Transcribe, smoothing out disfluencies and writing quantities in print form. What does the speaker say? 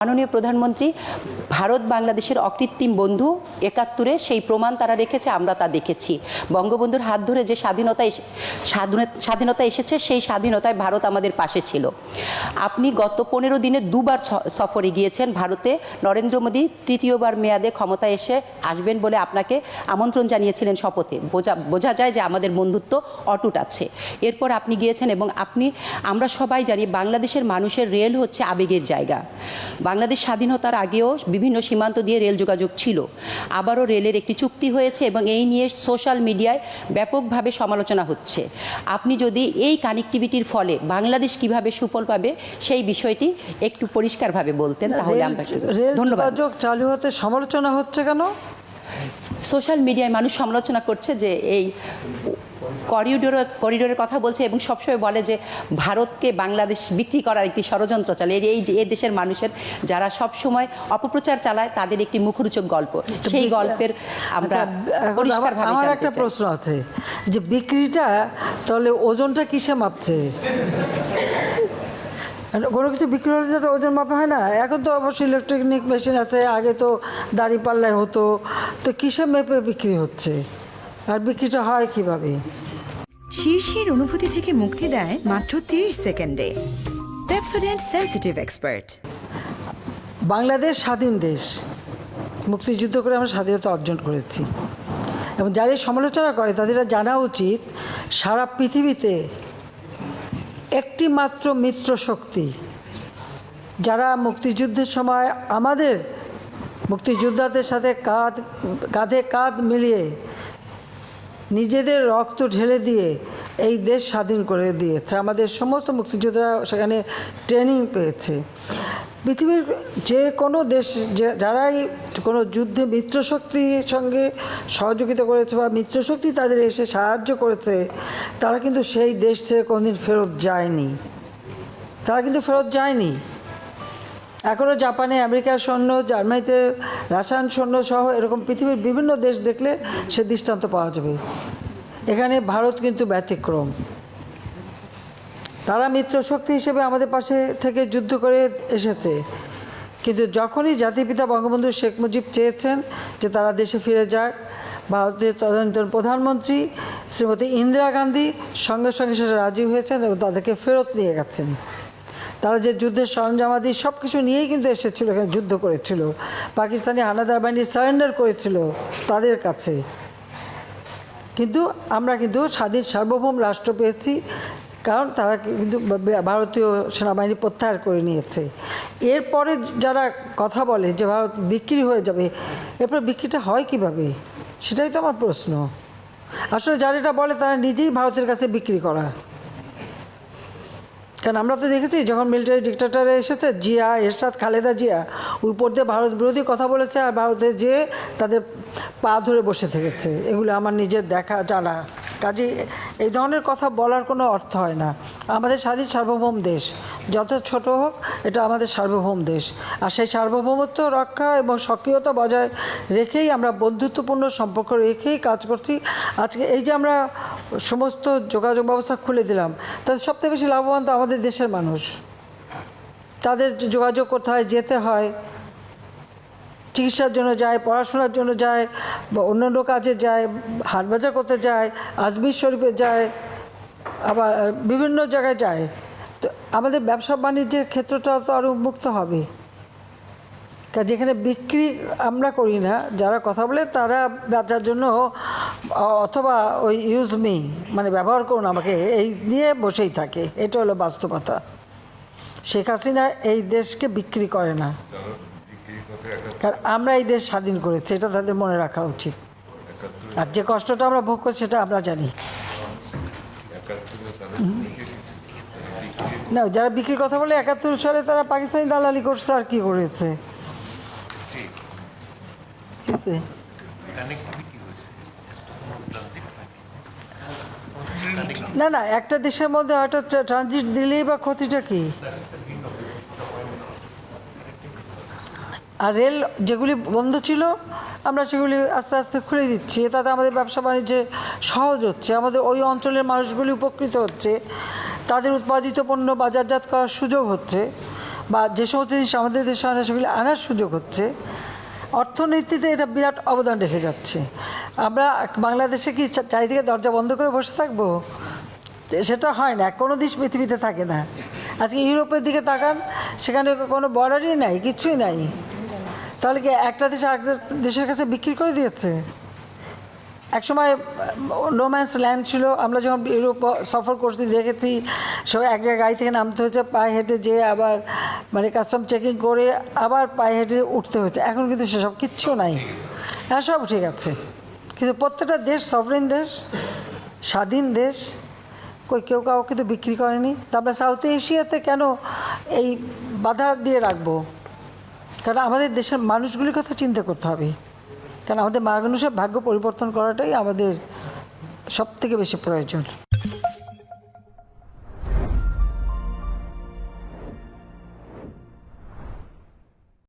মাননীয় প্রধানমন্ত্রী ভারত বাংলাদেশের অকৃত্রিম বন্ধু, ৭১-এ সেই প্রমাণ তারা রেখেছে, আমরা তা দেখেছি। বঙ্গবন্ধুর হাত ধরে যে স্বাধীনতা এসেছে, সেই স্বাধীনতায় ভারত আমাদের পাশে ছিল। আপনি গত ১৫ দিনে দুবার সফরে গিয়েছেন ভারতে। নরেন্দ্র মোদী তৃতীয়বার মেয়াদে ক্ষমতায় আসবেন বলে আপনাকে আমন্ত্রণ জানিয়েছিলেন শপথে। বোঝা যায় যে আমাদের বন্ধুত্ব অটুট আছে। এরপর আপনি গিয়েছেন এবং আমরা সবাই জানি বাংলাদেশের মানুষের রেল হচ্ছে আবেগের জায়গা। বাংলাদেশ স্বাধীনতার আগেও বিভিন্ন সীমান্ত দিয়ে রেল যোগাযোগ ছিল, আবারও রেলের একটি চুক্তি হয়েছে এবং এই নিয়ে সোশ্যাল মিডিয়ায় ব্যাপকভাবে সমালোচনা হচ্ছে। আপনি যদি এই কানেক্টিভিটির ফলে বাংলাদেশ কিভাবে সুফল পাবে সেই বিষয়টি একটু পরিষ্কারভাবে বলতেন, তাহলে আমরা ধন্যবাদ। যোগাযোগ চালু হতে সমালোচনা হচ্ছে কেন? সোশ্যাল মিডিয়ায় মানুষ সমালোচনা করছে যে এই করিডোরের কথা বলছে এবং সবসময় বলে যে ভারতকে বাংলাদেশ বিক্রি করার একটি ষড়যন্ত্র চলে। এই দেশের মানুষের যারা সবসময় অপপ্রচার চালায় তাদের একটি মুখরোচক গল্প, সেই গল্পের আমরা পরিষ্কারভাবে। আমার একটা প্রশ্ন আছে যে বিক্রিটা তাহলে ওজনটা কিসে মাপছে? কোনো কিছু বিক্রি হলে যেটা ওজন মাপা হয় না। এখন তো অবশ্যই ইলেকট্রনিক মেশিন আছে, আগে তো দাড়ি পাল্লায় হতো, তো কিসে মেপে বিক্রি হচ্ছে আর বিক্রিটা হয় কিভাবে? শীর্ষের অনুভূতি থেকে মুক্তি দেয় মাত্র 30 সেকেন্ডে। Pepsodent sensitive expert. বাংলাদেশ স্বাধীন দেশ, মুক্তিযুদ্ধ করে আমরা স্বাধীনতা অর্জন করেছি এবং যারা সমালোচনা করে তাদের জানা উচিত সারা পৃথিবীতে একটি মাত্র মিত্র শক্তি যারা মুক্তিযুদ্ধের সময় আমাদের মুক্তিযোদ্ধাদের সাথে কাঁধে কাঁধ মিলিয়ে নিজেদের রক্ত ঢেলে দিয়ে এই দেশ স্বাধীন করে দিয়েছে। আমাদের সমস্ত মুক্তিযোদ্ধারা সেখানে ট্রেনিং পেয়েছে। পৃথিবীর যে কোনো দেশ যারাই কোনো যুদ্ধে মিত্রশক্তির সঙ্গে সহযোগিতা করেছে বা মিত্রশক্তি তাদের এসে সাহায্য করেছে, তারা কিন্তু সেই দেশ থেকে কোনোদিন ফেরত যায়নি। এখনও জাপানে আমেরিকার সৈন্য, জার্মানিতে রাশিয়ান সৈন্য সহ এরকম পৃথিবীর বিভিন্ন দেশ দেখলে সে দৃষ্টান্ত পাওয়া যাবে। এখানে ভারত কিন্তু ব্যতিক্রম। তারা মিত্রশক্তি হিসেবে আমাদের পাশে থেকে যুদ্ধ করে এসেছে, কিন্তু যখনই জাতিপিতা বঙ্গবন্ধু শেখ মুজিব চেয়েছেন যে তারা দেশে ফিরে যাক, ভারতের তদানীন্তন প্রধানমন্ত্রী শ্রীমতী ইন্দিরা গান্ধী সঙ্গে সঙ্গে সেটা রাজি হয়েছেন এবং তাদেরকে ফেরত নিয়ে গেছেন। তারা যে যুদ্ধের সরঞ্জামাদি সব কিছু নিয়েই কিন্তু এসেছিল, এখানে যুদ্ধ করেছিল। পাকিস্তানি হানাদার বাহিনী সারেন্ডার করেছিল তাদের কাছে, কিন্তু আমরা কিন্তু স্বাধীন সার্বভৌম রাষ্ট্র পেয়েছি, কারণ তারা কিন্তু ভারতীয় সেনাবাহিনী প্রত্যাহার করে নিয়েছে। এরপরে যারা কথা বলে যে ভারত বিক্রি হয়ে যাবে, এরপরে বিক্রিটা হয় কিভাবে, সেটাই তো আমার প্রশ্ন। আসলে যারা এটা বলে তারা নিজেই ভারতের কাছে বিক্রি করা। কারণ আমরা তো দেখেছি যখন মিলিটারি ডিক্টেটর এসেছে, জিয়া, এরশাদ, খালেদা জিয়া উপর দিয়ে ভারত বিরোধী কথা বলেছে আর ভারতে যেয়ে তাদের পা ধরে বসে থেকেছে। এগুলো আমার নিজের দেখা জানা। কাজে এই ধরনের কথা বলার কোনো অর্থ হয় না। আমাদের স্বাধীন সার্বভৌম দেশ, যত ছোট হোক, এটা আমাদের সার্বভৌম দেশ। আর সেই সার্বভৌমত্ব রক্ষা এবং সক্রিয়তা বজায় রেখেই আমরা বন্ধুত্বপূর্ণ সম্পর্ক রেখেই কাজ করছি। আজকে এই যে আমরা সমস্ত যোগাযোগ ব্যবস্থা খুলে দিলাম, তাদের সবথেকে বেশি লাভবান তো আমাদের দেশের মানুষ। তাদের যোগাযোগ করতে হয়, যেতে হয়, চিকিৎসার জন্য যায়, পড়াশোনার জন্য যায়, বা অন্যান্য কাজে যায়, হাটবাজার করতে যায়, আজমির শরীফে যায়, আবার বিভিন্ন জায়গায় যায়। তো আমাদের ব্যবসা বাণিজ্যের ক্ষেত্রটা তো আরও উন্মুক্ত হবে। যেখানে বিক্রি আমরা করি না, যারা কথা বলে তারা বেচার জন্য অথবা ওই ইউজ মি, মানে ব্যবহার করুন আমাকে, এই নিয়ে বসেই থাকে। এটা হলো বাস্তবতা। শেখ হাসিনা এই দেশকে বিক্রি করে না, কারণ আমরা এই দেশ স্বাধীন করেছি, এটা তাদের মনে রাখা উচিত। আর যে কষ্টটা আমরা ভোগ করছি সেটা আমরা জানি না। যারা বিক্রির কথা বলে ৭১ সালে তারা পাকিস্তানি দালালি করছে, আর কি করেছে? না না, একটা দেশের মধ্যে হয়তো ট্রানজিট দিলেই বা ক্ষতিটা কি? আর রেল যেগুলি বন্ধ ছিল আমরা সেগুলি আস্তে আস্তে খুলে দিচ্ছি। তাতে আমাদের ব্যবসা বাণিজ্যে সহজ হচ্ছে, আমাদের ওই অঞ্চলের মানুষগুলি উপকৃত হচ্ছে, তাদের উৎপাদিত পণ্য বাজারজাত করার সুযোগ হচ্ছে। বা যে সমস্ত জিনিস আমাদের দেশে আনা সেগুলি আনার সুযোগ হচ্ছে, অর্থনীতিতে এটা বিরাট অবদান রেখে যাচ্ছে। আমরা বাংলাদেশে কি চারিদিকে দরজা বন্ধ করে বসে থাকবো? সেটা হয় না, কোনো দেশ পৃথিবীতে থাকে না। আজকে ইউরোপের দিকে তাকান, সেখানে কোনো বর্ডারই নাই, কিছুই নাই। তাহলে কি একটা দেশ আরেকটা দেশের কাছে বিক্রি করে দিয়েছে? একসময় রোম্যান্স ল্যান্ড ছিল। আমরা যখন ইউরোপ সফর করতে দেখেছি, সবাই এক জায়গায় গাড়ি থেকে নামতে হয়েছে, পায়ে হেঁটে যেয়ে আবার মানে কাস্টম চেকিং করে আবার পায়ে হেঁটে উঠতে হয়েছে। এখন কিন্তু সেসব কিচ্ছু নাই, হ্যাঁ সব ঠিক আছে, কিন্তু প্রত্যেকটা দেশ সভরেন দেশ, স্বাধীন দেশ, কেউ কাউকে কিন্তু বিক্রি করেনি। তা আমরা সাউথ এশিয়াতে কেন এই বাধা দিয়ে রাখবো? কারণ আমাদের দেশের মানুষগুলির কথা চিন্তা করতে হবে, কারণ আমাদের মানুষের ভাগ্য পরিবর্তন করাটাই আমাদের সবথেকে বেশি প্রয়োজন।